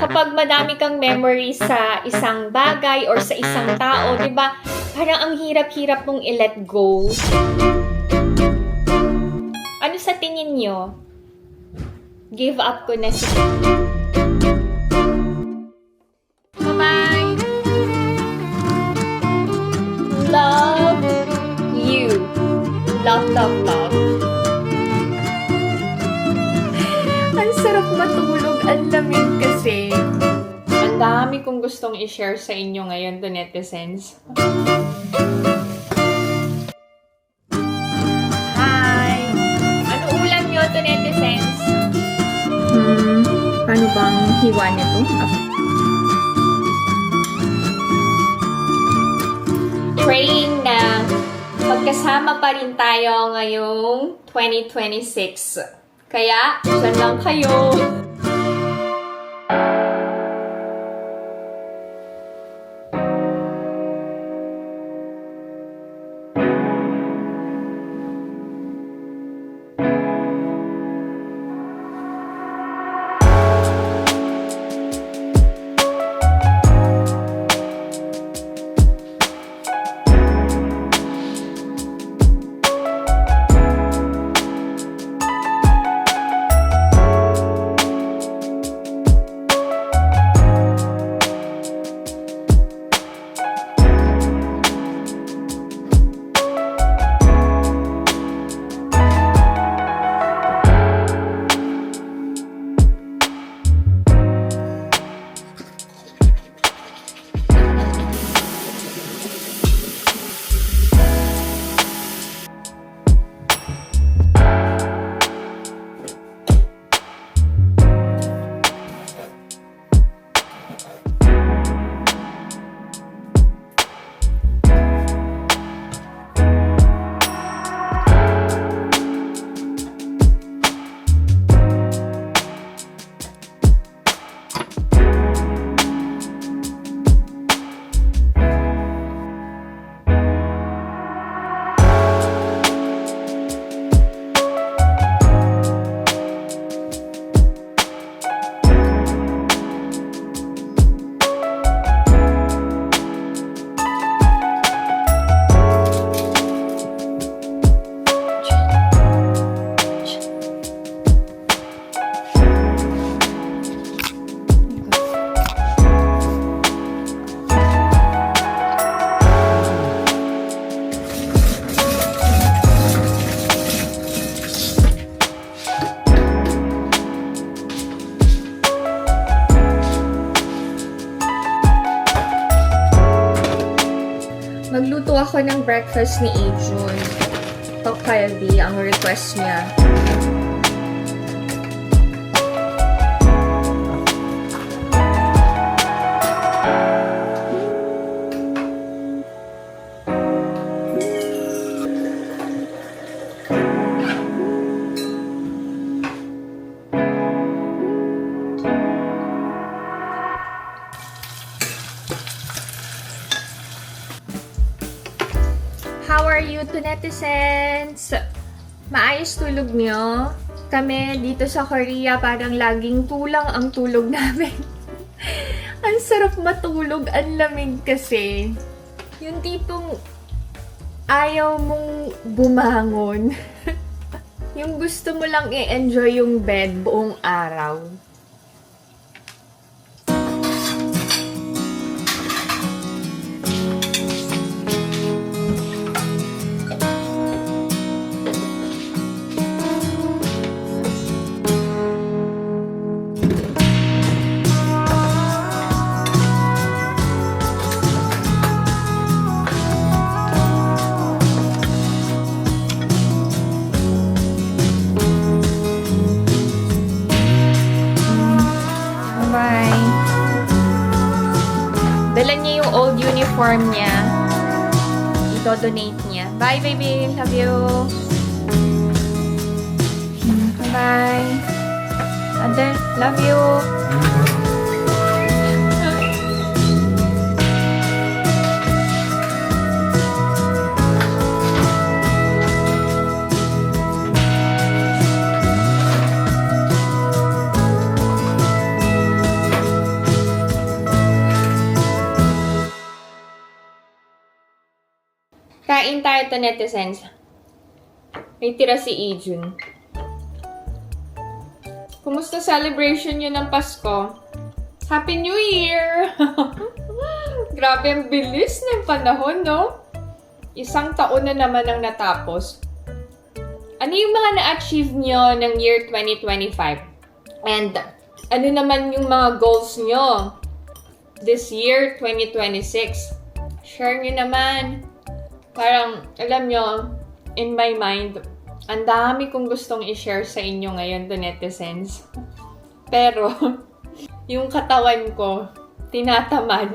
Kapag madami kang memories sa isang bagay or sa isang tao, 'di ba? Parang ang hirap-hirap mong i-let go. Ano sa tingin nyo? Give up ko na si... Bye-bye! Love you. Love, love, love. Ang sarap matulog. Ang lamig kasi. Ang dami kong gustong i-share sa inyo ngayon to netizens. Hi! Ano ulam nyo to netizens? Paano bang hiwa nito? Praying na magkasama pa rin tayo ngayong 2026. Kaya, dyan lang kayo. Magluto ako ng breakfast ni Ajun. Tteokgalbi ang request niya. How are you to netizens? Maayos tulog nyo? Kami dito sa Korea parang laging kulang ang tulog namin. Ang sarap matulog, ang lamig kasi. Yung tipong ayaw mong bumangon. Yung gusto mo lang i-enjoy yung bed buong araw. Dala niya yung old uniform niya. Ito-donate niya. Bye, baby. Love you. Bye. Ate, love you. Kain tayo to, netizens. May tira si Ijun. Kumusta celebration nyo ng Pasko? Happy New Year! Grabe, ang bilis ng panahon, no? Isang taon na naman ang natapos. Ano yung mga na-achieve nyo ng year 2025? And ano naman yung mga goals nyo this year, 2026? Share nyo naman. Parang, alam nyo, in my mind, ang dami kong gustong i-share sa inyo ngayon, the netizens. Pero, yung katawan ko, tinatamad.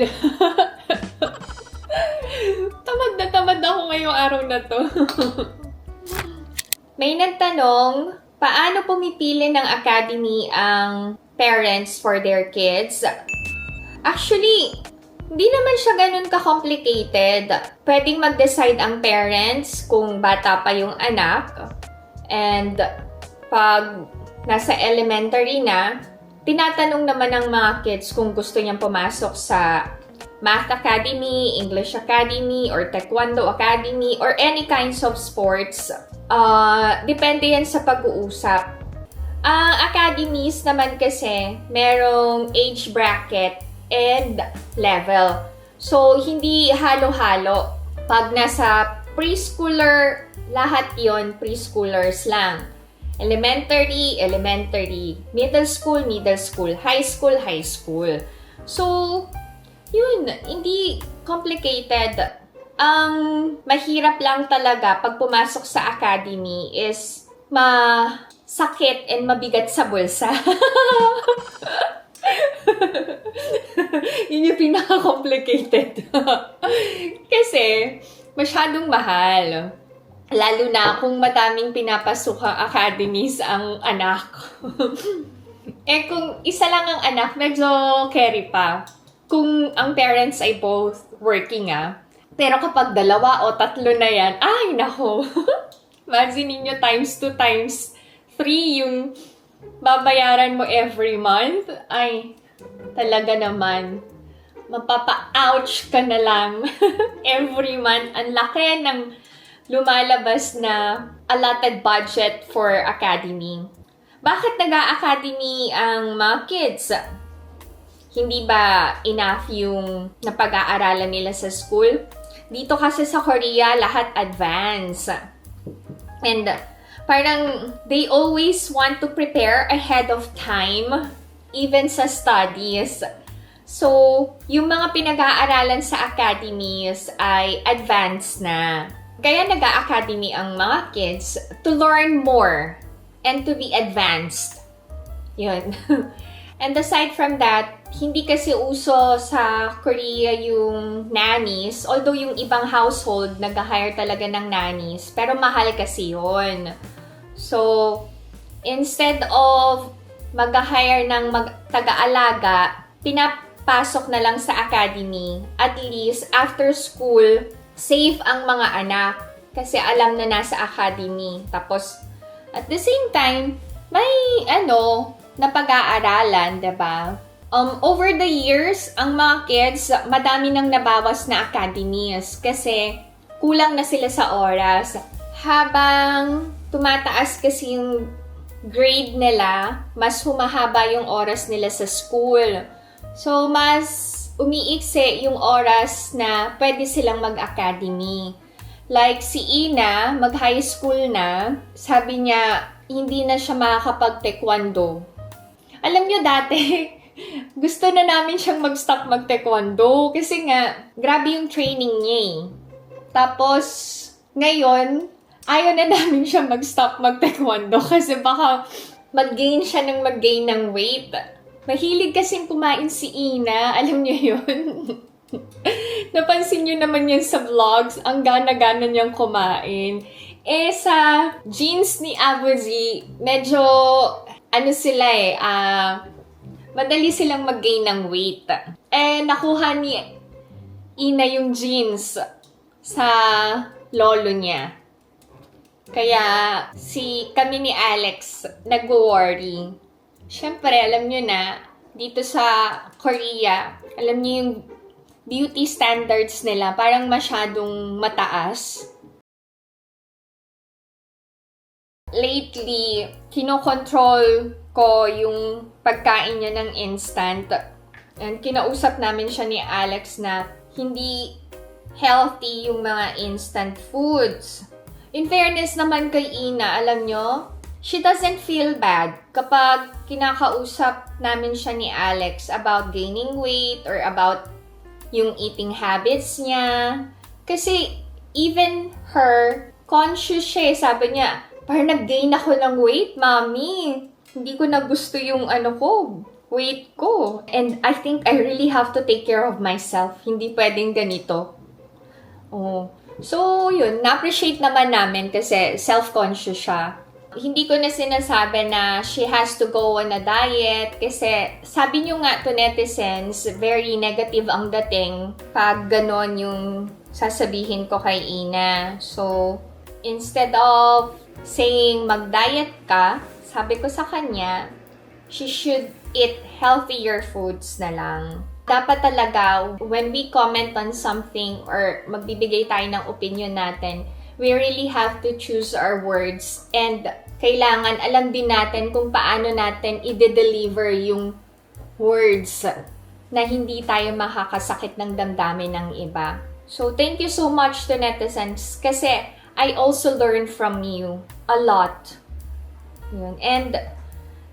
Tamad ako ngayong araw na to. May nagtanong, paano pumipili ng academy ang parents for their kids? Actually, hindi naman siya ganun ka-complicated. Pwedeng mag-decide ang parents kung bata pa yung anak. And pag nasa elementary na, tinatanong naman ng mga kids kung gusto niyang pumasok sa Math Academy, English Academy, or Taekwondo Academy, or any kinds of sports. Depende yan sa pag-uusap. Ang academies naman kasi, merong age bracket and level. So, hindi halo-halo. Pag nasa preschooler, lahat yon preschoolers lang. Elementary, middle school, high school. So, yun, hindi complicated. Ang mahirap lang talaga pag pumasok sa academy is masakit and mabigat sa bulsa. Yun yung pinaka-complicated. Kasi, masyadong mahal. Lalo na kung madaming pinapasukang academies ang anak. Kung isa lang ang anak, medyo carry pa. Kung ang parents ay both working Pero kapag 2 o 3 na yan, ay nako. Imagine niyo times 2 times 3 yung babayaran mo every month. Ay, talaga naman. Mapapa-ouch ka na lang every month. Ang laki ng lumalabas na allotted budget for academy. Bakit nag-a-academy ang mga kids? Hindi ba enough yung napag-aaralan nila sa school? Dito kasi sa Korea, lahat advance. And parang they always want to prepare ahead of time, even sa studies. So, yung mga pinag-aaralan sa academies ay advanced na. Kaya nag-a-academy ang mga kids to learn more and to be advanced. Yun. And aside from that, hindi kasi uso sa Korea yung nannies. Although yung ibang household, nag-hire talaga ng nannies. Pero mahal kasi yun. So, instead of mag-hire ng taga-alaga, pinapasok na lang sa academy. At least, after school, safe ang mga anak. Kasi alam na nasa academy. Tapos, at the same time, may napag-aaralan, diba? Over the years, ang mga kids, madami nang nabawas na academies kasi kulang na sila sa oras. Habang tumataas kasi yung grade nila, mas humahaba yung oras nila sa school. So, mas umiiksi yung oras na pwede silang mag-academy. Like si Ina, mag-high school na, sabi niya, hindi na siya makakapag-taekwondo. Alam niyo dati, gusto na namin siyang mag-stop mag-taekwondo kasi nga, grabe yung training niya Tapos, ngayon, ayaw na namin siya mag-stop mag-taekwondo kasi baka mag-gain siya ng weight. Mahilig kasing kumain si Ina, alam niyo yun? Napansin niyo naman yan sa vlogs, ang gana-gana niyang kumain. Sa jeans ni Abuji, medyo, madali silang mag-gain ng weight. Nakuha ni Ina yung jeans sa lolo niya. Kaya, kami ni Alex, nag-worry. Siyempre, alam nyo na, dito sa Korea, alam nyo yung beauty standards nila, parang masyadong mataas. lately, kinokontrol ko yung pagkain niya ng instant. And kinausap namin siya ni Alex na hindi healthy yung mga instant foods. In fairness naman kay Ina, alam nyo, she doesn't feel bad kapag kinakausap namin siya ni Alex about gaining weight or about yung eating habits niya. Kasi even her, conscious siya. Sabi niya, parang nag-gain ako ng weight, Mommy. Hindi ko na gusto yung weight ko. And I think I really have to take care of myself. Hindi pwedeng ganito. Oh. So, yun. Na-appreciate naman namin kasi self-conscious siya. Hindi ko na sinasabi na she has to go on a diet kasi sabi niyo nga to netizens, very negative ang dating pag ganon yung sasabihin ko kay Ina. So, instead of saying mag-diet ka, sabi ko sa kanya, she should eat healthier foods na lang. Dapat talaga, when we comment on something or magbibigay tayo ng opinion natin, we really have to choose our words and kailangan alam din natin kung paano natin i-deliver yung words na hindi tayo makakasakit ng damdamin ng iba. So, thank you so much to netizens kasi I also learned from you a lot. Yun. And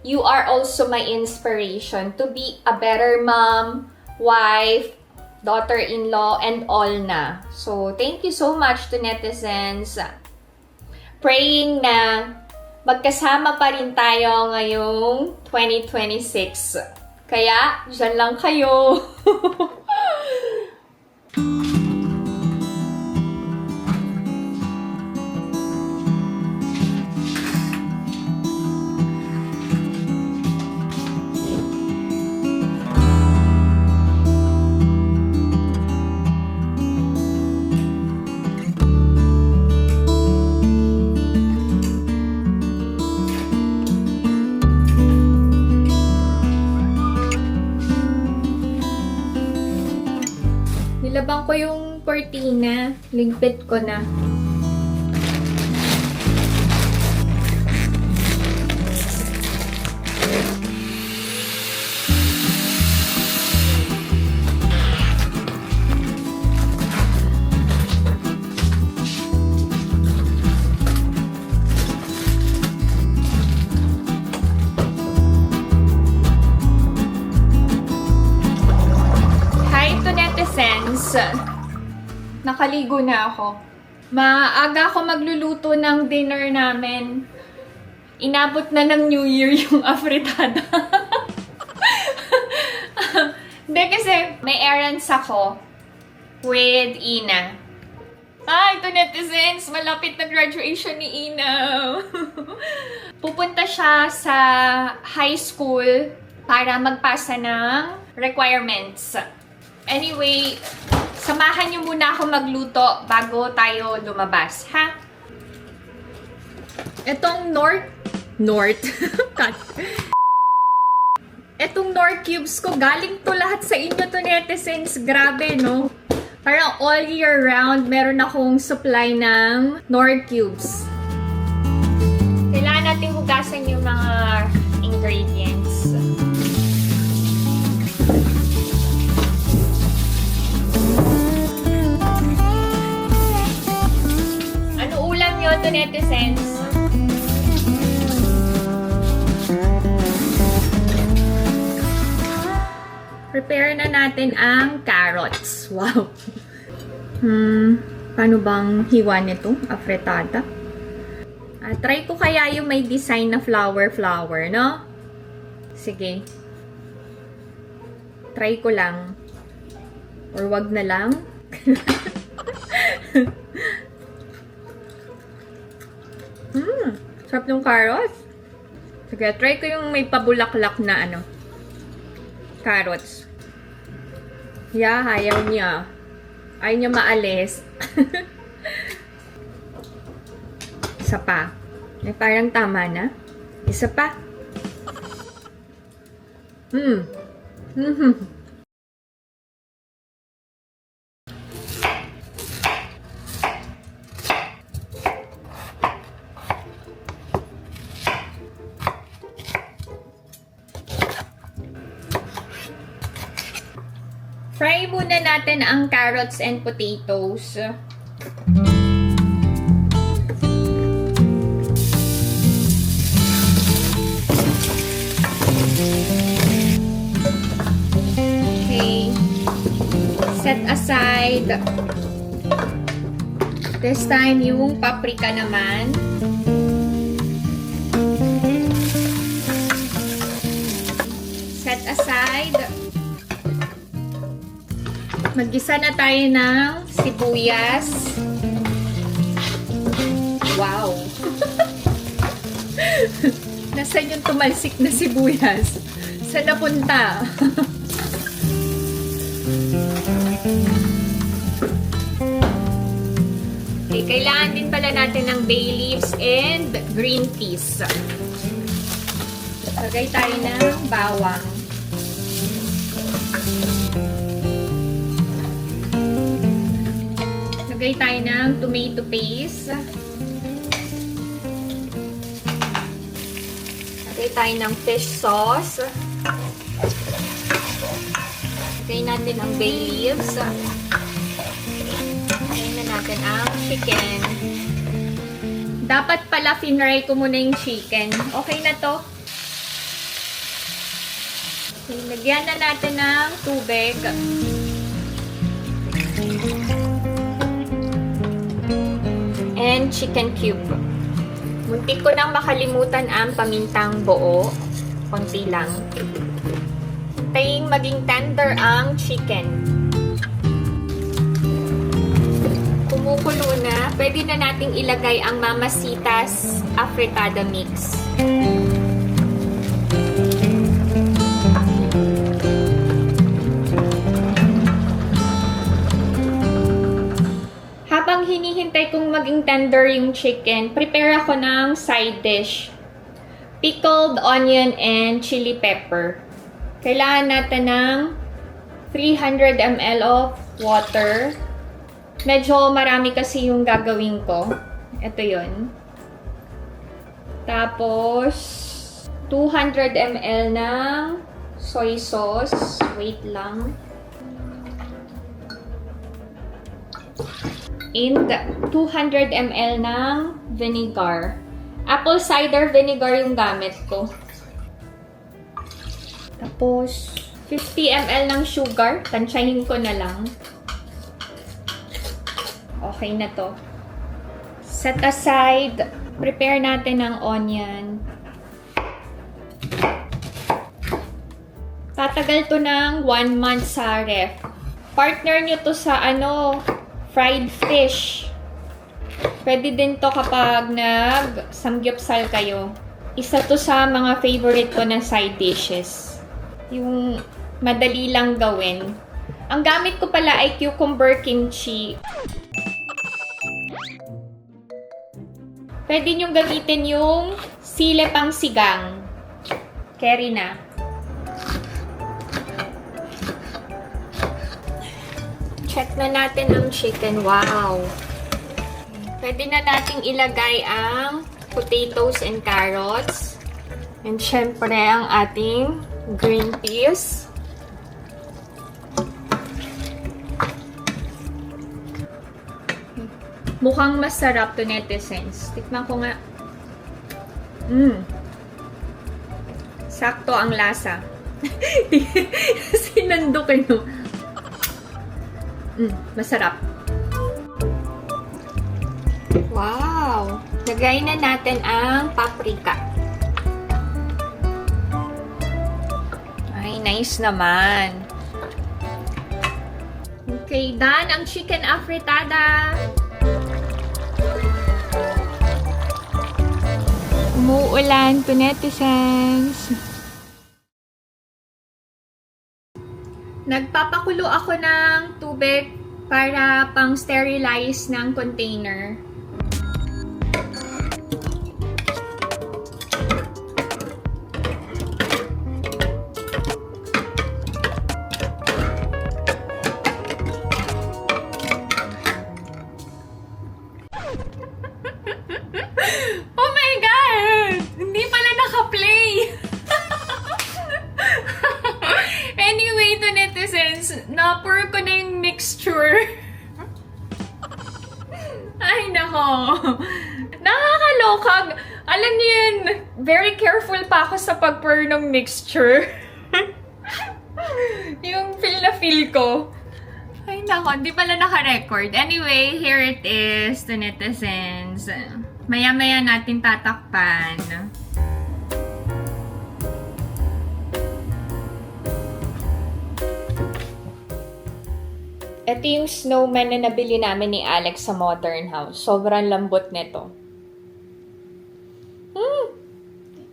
you are also my inspiration to be a better mom, wife, daughter-in-law, and all na. So, thank you so much to netizens. Praying na magkasama pa rin tayo ngayong 2026. Kaya, dyan lang kayo. Nilabang ko yung cortina. Ligpit ko na. Nakaligo na ako. Maaga ako magluluto ng dinner namin. Inabot na ng New Year yung afritada. Hindi kasi may errands ako with Ina. Ito netizens, malapit na graduation ni Ina. Pupunta siya sa high school para magpasa ng requirements. Anyway, samahan niyo muna ako magluto bago tayo lumabas, ha? Etong Etong Knorr cubes ko, galing to lahat sa inyo to netizens. Grabe, no? Parang all year round, meron akong supply ng Knorr cubes. Kailangan natin hugasan yung mga ingredients. To netizens. Prepare na natin ang carrots. Wow. Paano bang hiwa nito? Afritada. Try ko kaya yung may design na flower, no? Sige. Try ko lang. Or wag na lang. Sarap ng carrots. Sige, try ko yung may pabulaklak na carrots. Ayaw niya. Ayaw niya maalis. Isa pa. Parang tama na. Isa pa. Fry muna natin ang carrots and potatoes. Okay. Set aside. This time, yung paprika naman. Set aside. Mag-gisa na tayo ng sibuyas. Wow! Nasaan yung tumalsik na sibuyas? Saan napunta? Okay, kailangan din pala natin ng bay leaves and green peas. Lagay tayo ng bawang. Lagay tayo ng tomato paste. Lagay tayo ng fish sauce. Lagay natin ang bay leaves. Lagay na natin ang chicken. Dapat pala finry ko muna yung chicken. Okay na to. Okay, lagyan na natin ng tubig. And chicken cube. Muntik ko nang makalimutan ang pamintang buo. Konti lang. Hintayin maging tender ang chicken. Kumukulo na, pwede na nating ilagay ang Mamacita's afritada mix. Habang hinihintay kong maging tender yung chicken, prepare ako ng side dish. Pickled onion and chili pepper. Kailangan natin ng 300 ml of water. Medyo marami kasi yung gagawin ko. Ito yun. Tapos, 200 ml ng soy sauce. Wait lang. And 200 ml ng vinegar. Apple cider vinegar yung gamit ko. Tapos, 50 ml ng sugar. Tansyahin ko na lang. Okay na to. Set aside. Prepare natin ng onion. Tatagal to ng 1 month sa ref. Partner nyo to sa fried fish. Pwede din to kapag nag-samgyupsal kayo. Isa to sa mga favorite ko na side dishes. Yung madali lang gawin. Ang gamit ko pala ay cucumber kimchi. Pwede nyo gamitin yung sile pang sigang. Carry na. Check na natin ang chicken. Wow! Pwede na nating ilagay ang potatoes and carrots. And syempre, ang ating green peas. Mukhang masarap to, netizens. Tikman ko nga. Sakto ang lasa. Sinandukin mo. Masarap. Wow! Lagay na natin ang paprika. Ay, nice naman. Okay, done ang chicken afritada. Umuulan to, netizens. Nagpapakulo ako ng tubig para pang sterilize ng container. Oh my God! Hindi pala naka-play! Anyway, to netizens, na-pour ko na yung mixture. Ay, nako. Nakakaloka. Alam niyo yun, very careful pa ako sa pag-pour ng mixture. Yung feel na feel ko. Ay, nako. Hindi pala naka-record. Anyway, here it is, the netizens. Maya-maya natin tatakpan. Ito yung snowman na nabili namin ni Alex sa Modern House. Sobrang lambot nito.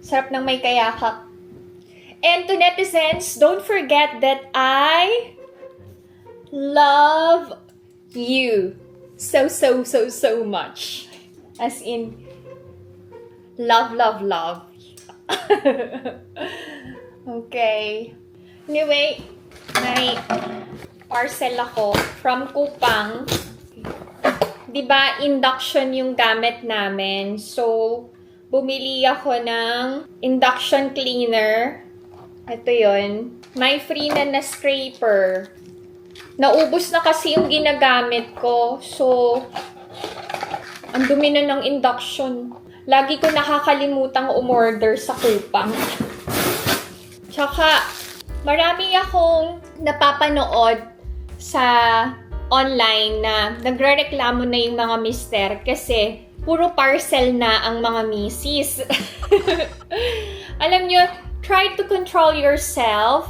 Sarap ng may kayakap. And to netizens, don't forget that I love you so much. As in, love. Okay. Anyway, may parcel ako from Kupang. Diba, induction yung gamit namin. So, bumili ako ng induction cleaner. Ito yun. May free na scraper. Naubos na kasi yung ginagamit ko. So, ang dumi na ng induction. Lagi ko nakakalimutang umorder sa Kupang. Tsaka, marami akong napapanood sa online na nagrereklamo na yung mga mister kasi puro parcel na ang mga misis. Alam nyo, try to control yourself.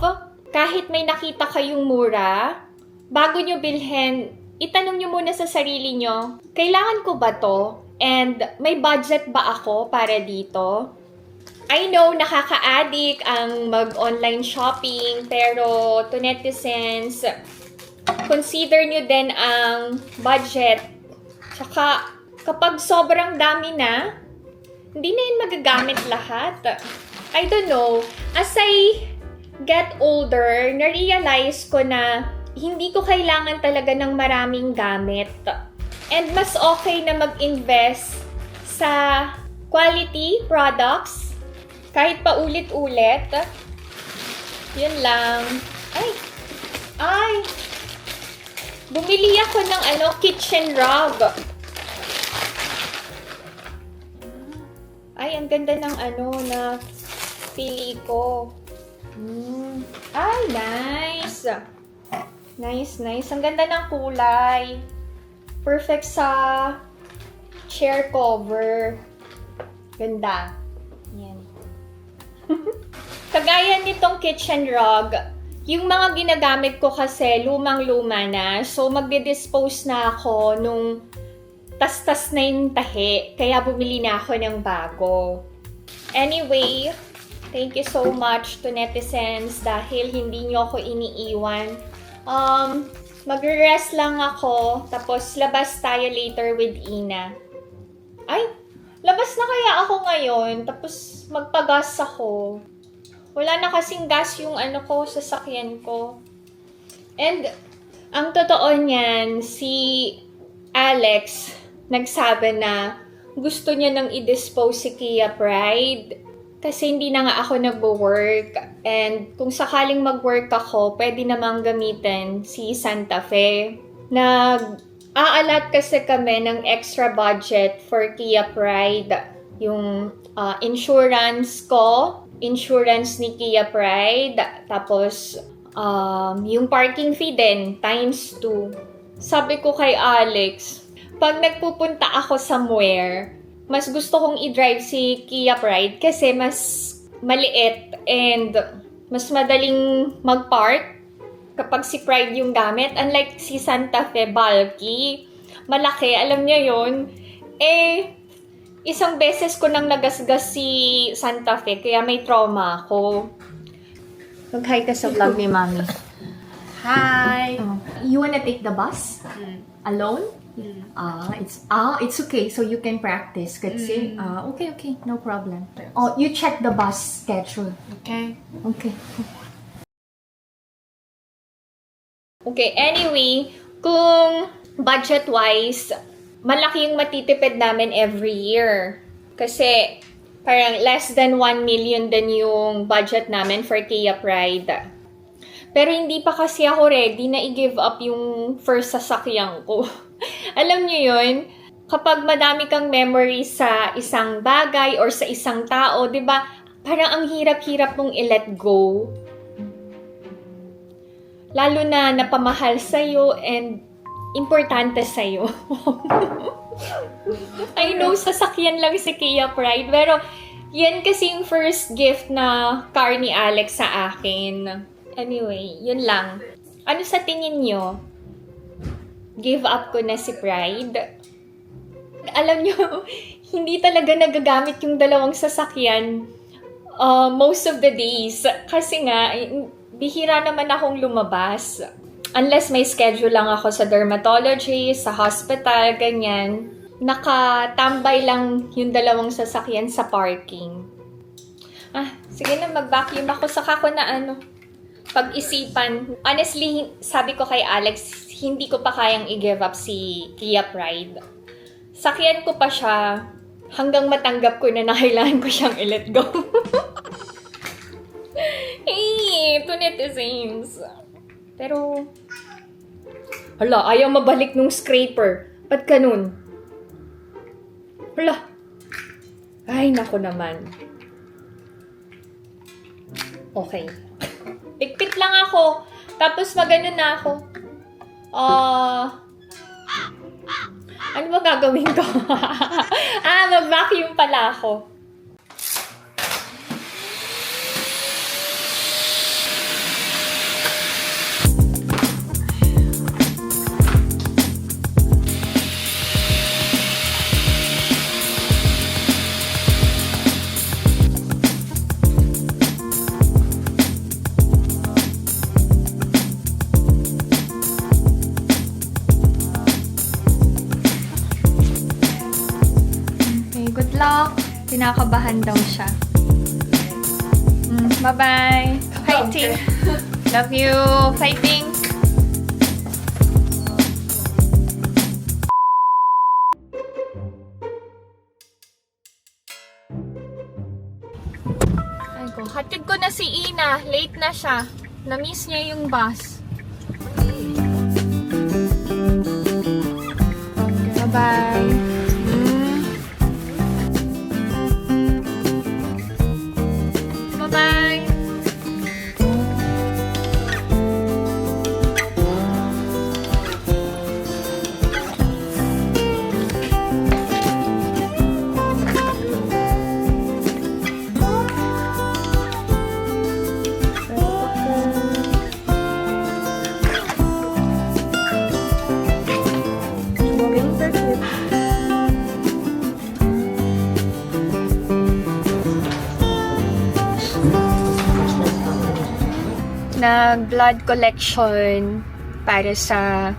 Kahit may nakita kayong mura, bago nyo bilhin, itanong nyo muna sa sarili nyo, kailangan ko ba to? And may budget ba ako para dito? I know, nakaka-addict ang mag-online shopping, pero to netizens, consider nyo din ang budget. Tsaka, kapag sobrang dami na, hindi na yun magagamit lahat. I don't know. As I get older, na-realize ko na hindi ko kailangan talaga ng maraming gamit. And mas okay na mag-invest sa quality products kahit pa ulit-ulit. Yun lang. Ay! Bumili ako ng kitchen rug. Ay, ang ganda ng na pili ko. Ay, nice! Nice. Ang ganda ng kulay. Perfect sa chair cover. Ganda. Yan. Kagaya nitong kitchen rug, yung mga ginagamit ko kasi lumang-luma na. So, magdi-dispose na ako nung tas-tas na yung tahi. Kaya bumili na ako ng bago. Anyway, thank you so much to netizens dahil hindi nyo ako iniiwan. Magre-rest lang ako. Tapos, labas tayo later with Ina. Ay! Labas na kaya ako ngayon. Tapos, magpagas ako. Wala na kasing gas yung sasakyan ko. And, ang totoo niyan, si Alex nagsabi na gusto niya nang i-dispose si Kia Pride kasi hindi na nga ako nagwo-work. And kung sakaling mag-work ako, pwede namang gamitin si Santa Fe. Nag-aalat kasi kami ng extra budget for Kia Pride. Yung insurance ko, insurance ni Kia Pride, tapos yung parking fee din, times 2. Sabi ko kay Alex, pag nagpupunta ako somewhere, mas gusto kong i-drive si Kia Pride kasi mas maliit and mas madaling mag-park kapag si Pride yung gamit. Unlike si Santa Fe, bulky, malaki, alam niya yon. Isang beses ko nang nagasgas si Santa Fe, kaya may trauma ako. Mag-hi ka sa vlog ni Mami. Hi. You wanna take the bus? Alone? It's okay. So you can practice. Kasi, okay, no problem. Oh, you check the bus schedule. Okay. Okay, anyway, kung budget-wise, malaki yung matitipid namin every year. Kasi, parang less than 1 million din yung budget namin for Kia Pride. Pero hindi pa kasi ako ready na i-give up yung first sasakyan ko. Alam niyo yun? Kapag madami kang memories sa isang bagay or sa isang tao, di ba? Parang ang hirap-hirap mong i-let go. Lalo na napamahal sa'yo and importante sa'yo. I know, sasakyan lang si Kia Pride, pero yan kasi yung first gift na car ni Alex sa akin. Anyway, yun lang. Ano sa tingin nyo? Give up ko na si Pride? Alam nyo, hindi talaga nagagamit yung dalawang sasakyan most of the days. Kasi nga, bihira naman akong lumabas. Unless may schedule lang ako sa dermatologist, sa hospital, ganyan. Nakatambay lang yung dalawang sasakyan sa parking. Sige na, mag-vacuum ako. Saka ko na pag-isipan. Honestly, sabi ko kay Alex, hindi ko pa kayang i-give up si Kia Pride. Sakyan ko pa siya hanggang matanggap ko na kailangan ko siyang i-let go. Hey, to netizens. Pero, hala, ayaw mabalik nung scraper. Ba't ganun? Hala. Ay, nako naman. Okay. Pikpit lang ako. Tapos magano na ako. Ano ba gagawin ko? Mag-vacuum pala ako. Good luck. Kinakabahan daw siya. Bye-bye. Fighting. Love you. Fighting. Ay ko, hatid ko na si Ina. Late na siya. Na-miss niya yung bus. Bye-bye. Bye. Nag-blood collection para sa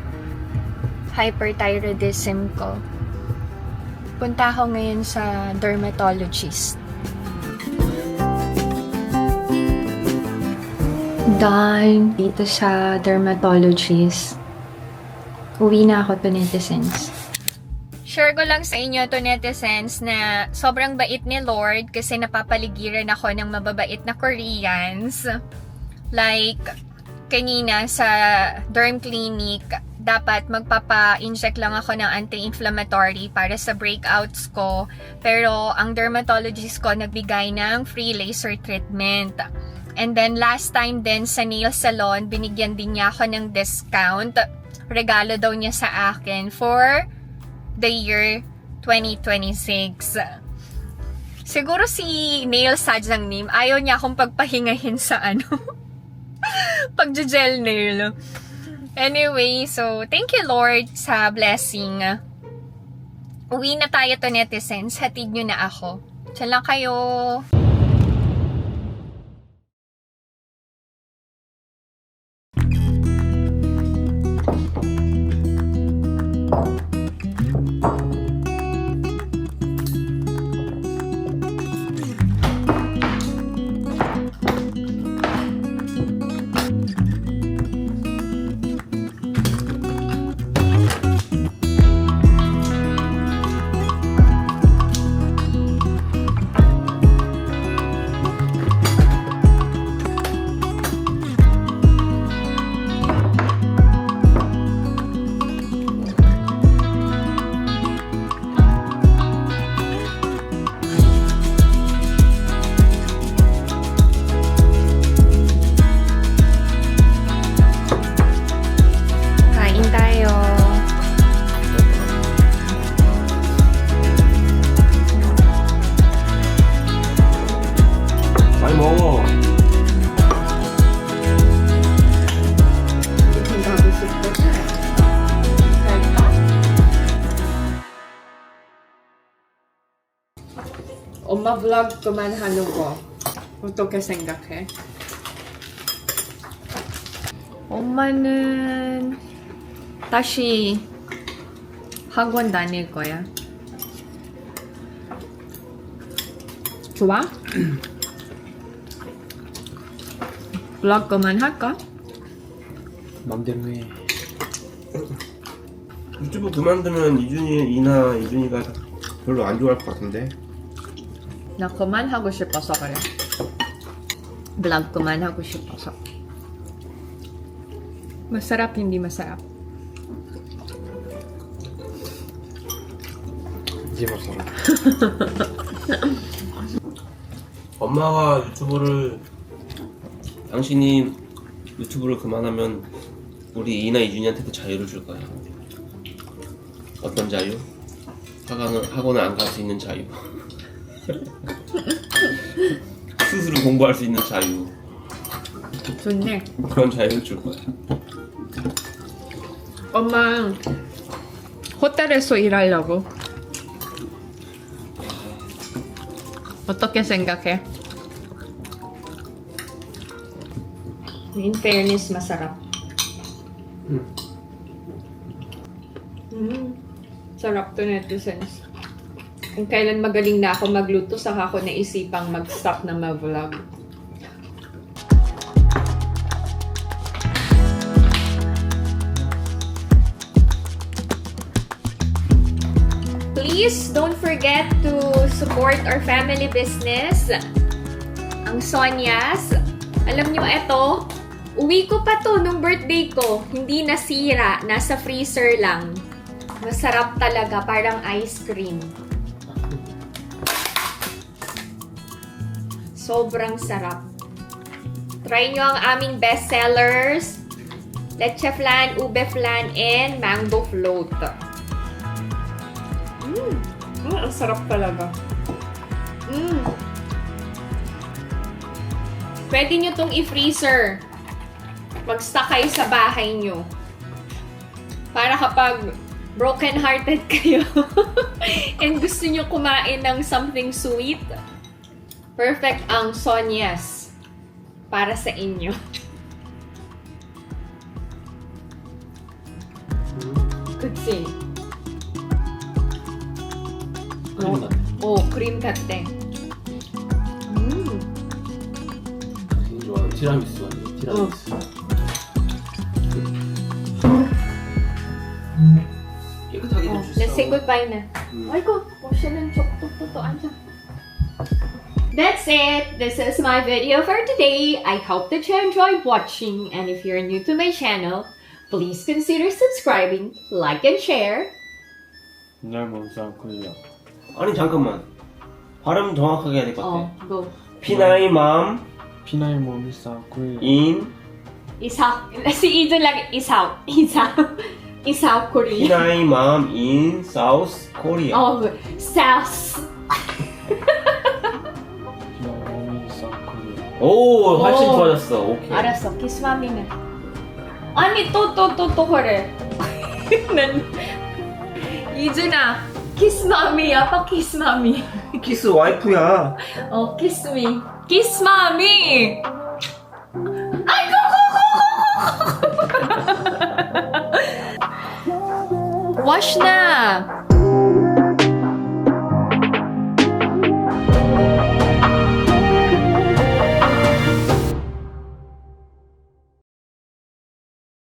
hyperthyroidism ko. Punta ako ngayon sa dermatologist. Done dito sa dermatologist. Uwi na ako to netizens. Share ko lang sa inyo to netizens na sobrang bait ni Lord kasi napapaligiran ako ng mababait na Koreans. Like, kanina sa derm clinic, dapat magpapa-inject lang ako ng anti-inflammatory para sa breakouts ko. Pero ang dermatologist ko nagbigay ng free laser treatment. And then last time din sa nail salon, binigyan din niya ako ng discount. Regalo daw niya sa akin for the year 2026. Siguro si Nail Sadyang Name, ayaw niya akong pagpahingahin sa pag-gel nail. Anyway, so thank you Lord sa blessing. Uwi na tayo to netizens. Hatid nyo na ako. Diyan lang kayo. 엄마 vlog 그만하는 거 어떻게 생각해? 엄마는 다시 학원 다닐 거야. 좋아? vlog 그만할까? 맘대로 해. 유튜브 그만두면 이준이가 별로 안 좋아할 것 같은데. 나 그만하고 싶어서 그래. vlog 그만하고 싶어서. masarap hindi masarap? 이제 봤어. 엄마가 당신이 유튜브를 그만하면 우리 이나 이준이한테도 자유를 줄 거야. 어떤 자유? 학원을 안 갈 수 있는 자유. 스스로 공부할 수 있는 자유. 좋네. 그런 자유를 줄 거야. 엄마 호텔에서 일하려고. 어떻게 생각해? In fairness, masarap. Sarap to, netizens. Kung kailan magaling na ako magluto, saka ako naisipang mag-stop na mag-vlog. Please don't forget to support our family business, ang Sonias. Alam nyo, eto, uwi ko pa to nung birthday ko. Hindi nasira, nasa freezer lang. Masarap talaga, parang ice cream. Sobrang sarap. Try nyo ang aming bestsellers, leche flan, ube flan, and mango float. Ang sarap talaga. Pwede nyo tong i-freezer. Mag-stock kayo sa bahay nyo. Para kapag broken-hearted kayo and gusto nyo kumain ng something sweet, perfect ang Sonias para sa inyo. Good see. 크림 같아. 크림 같아. 제일 좋아하는 티라미수 아니야? 티라미수. 깨끗하게 좀 Let's say 줬어. goodbye na. Ay ko, siya ng totoan siya. That's it. This is my video for today. I hope that you enjoyed watching. And if you're new to my channel, please consider subscribing, like, and share. 날 먼저 그려. 아니 잠깐만. 발음 정확하게 해야 될 것 같아. Go. 피나이 맘 피나이 몸이 싸고요. 인 Isaw. Si Idol lagi. Isaw. Isaw Korea. 피나이 맘 인 사우스 코리아. South. 피나이 몸이 싸고요. 오 훨씬 오. 좋아졌어. 오케이. 알았어. Kiss mommy na. 아니 또 그래. 이준아. Kiss mommy. 아빠 kiss mommy. 키스 와이프야. Kiss me. Kiss mommy. Ay, go. Wash na.